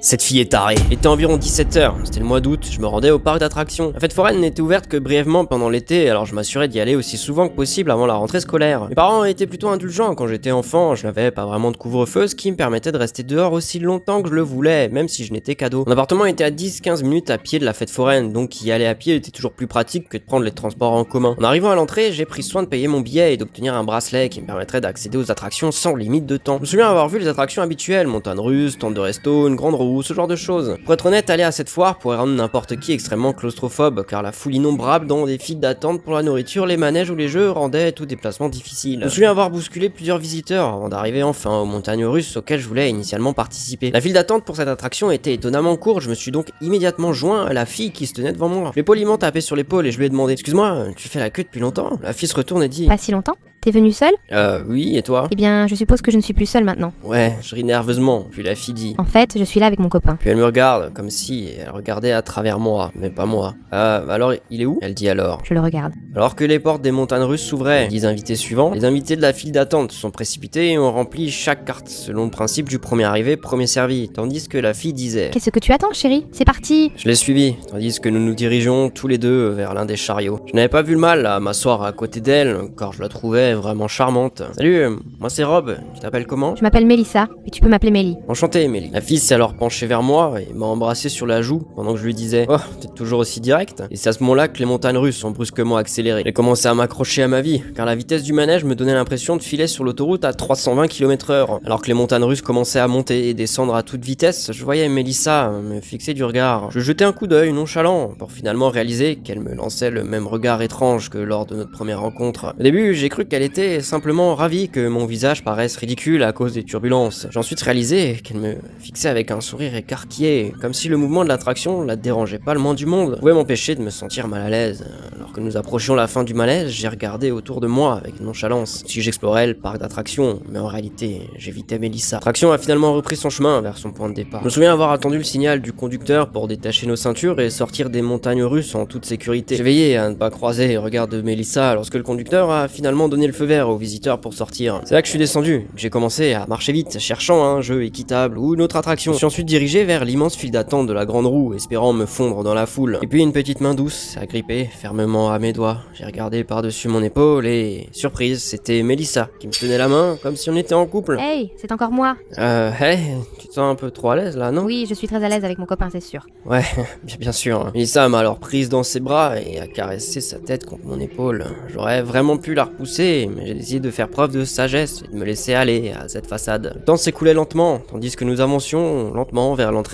Cette fille est tarée. Il était environ 17h, c'était le mois d'août, je me rendais au parc d'attractions. La fête foraine n'était ouverte que brièvement pendant l'été, alors je m'assurais d'y aller aussi souvent que possible avant la rentrée scolaire. Mes parents étaient plutôt indulgents quand j'étais enfant, je n'avais pas vraiment de couvre-feu, ce qui me permettait de rester dehors aussi longtemps que je le voulais, même si je n'étais qu'ado. Mon appartement était à 10-15 minutes à pied de la fête foraine, donc y aller à pied était toujours plus pratique que de prendre les transports en commun. En arrivant à l'entrée, j'ai pris soin de payer mon billet et d'obtenir un bracelet qui me permettrait d'accéder aux attractions sans limite de temps. Je me souviens avoir vu les attractions habituelles, montagne russe, tente de resto, une grande roue, ce genre de choses. Pour être honnête, aller à cette foire pourrait rendre n'importe qui extrêmement claustrophobe, car la foule innombrable dans des files d'attente pour la nourriture, les manèges ou les jeux rendaient tout déplacement difficile. Je me souviens avoir bousculé plusieurs visiteurs avant d'arriver enfin aux montagnes russes auxquelles je voulais initialement participer. La file d'attente pour cette attraction était étonnamment courte, je me suis donc immédiatement joint à la fille qui se tenait devant moi. Je lui ai poliment tapé sur l'épaule et je lui ai demandé: excuse-moi, tu fais la queue depuis longtemps? La fille se retourne et dit: Pas si longtemps? T'es venu seul? Oui, et toi? Eh bien, je suppose que je ne suis plus seule maintenant. Ouais, je ris nerveusement, puis la fille dit: En fait, je suis là avec mon copain. puis elle me regarde, comme si elle regardait à travers moi, mais pas moi. Alors il est où? Elle dit alors. Je le regarde. Alors que les portes des montagnes russes s'ouvraient, 10 invités suivants, les invités de la file d'attente se sont précipités et ont rempli chaque carte, selon le principe du premier arrivé, premier servi, tandis que la fille disait: Qu'est-ce que tu attends, chérie? C'est parti! je l'ai suivi, tandis que nous nous dirigeons tous les deux vers l'un des chariots. Je n'avais pas vu le mal à m'asseoir à côté d'elle, car je la trouvais vraiment charmante. Salut, moi c'est Rob, tu t'appelles comment? Je m'appelle Mélissa, mais tu peux m'appeler Mélie. Enchanté, Mélie. La fille s'est alors penchée vers moi et m'a embrassé sur la joue pendant que je lui disais: oh, t'es toujours aussi direct? Et c'est à ce moment-là que les montagnes russes ont brusquement accéléré. J'ai commencé à m'accrocher à ma vie, car la vitesse du manège me donnait l'impression de filer sur l'autoroute à 320 km/h. Alors que les montagnes russes commençaient à monter et descendre à toute vitesse, je voyais Mélissa me fixer du regard. Je jetais un coup d'œil nonchalant pour finalement réaliser qu'elle me lançait le même regard étrange que lors de notre première rencontre. Au début, j'ai cru qu'elle était simplement ravie que mon visage paraisse ridicule à cause des turbulences. J'ai ensuite réalisé qu'elle me fixait avec un sourire écarquillé, comme si le mouvement de l'attraction la dérangeait pas le moins du monde. Ça pouvait m'empêcher de me sentir mal à l'aise. Alors que nous approchions la fin du malaise, j'ai regardé autour de moi avec nonchalance, si j'explorais le parc d'attractions, mais en réalité, j'évitais Mélissa. L'attraction a finalement repris son chemin vers son point de départ. Je me souviens avoir attendu le signal du conducteur pour détacher nos ceintures et sortir des montagnes russes en toute sécurité. J'ai veillé à ne pas croiser les regards de Mélissa lorsque le conducteur a finalement donné le feu vert aux visiteurs pour sortir. C'est là que je suis descendu, que j'ai commencé à marcher vite, cherchant un jeu équitable ou une autre attraction. Je suis ensuite dirigé vers l'immense file d'attente de la grande roue, espérant me fondre dans la foule. Et puis une petite main douce a grippé fermement à mes doigts. J'ai regardé par-dessus mon épaule et, surprise, c'était Mélissa qui me tenait la main comme si on était en couple. Hey, c'est encore moi! Hey, tu te sens un peu trop à l'aise là, non? Oui, je suis très à l'aise avec mon copain, c'est sûr. Ouais, bien sûr. Mélissa m'a alors prise dans ses bras et a caressé sa tête contre mon épaule. J'aurais vraiment pu la repousser, mais j'ai décidé de faire preuve de sagesse et de me laisser aller à cette façade. Le temps s'écoulait lentement, tandis que nous avancions lentement vers l'entrée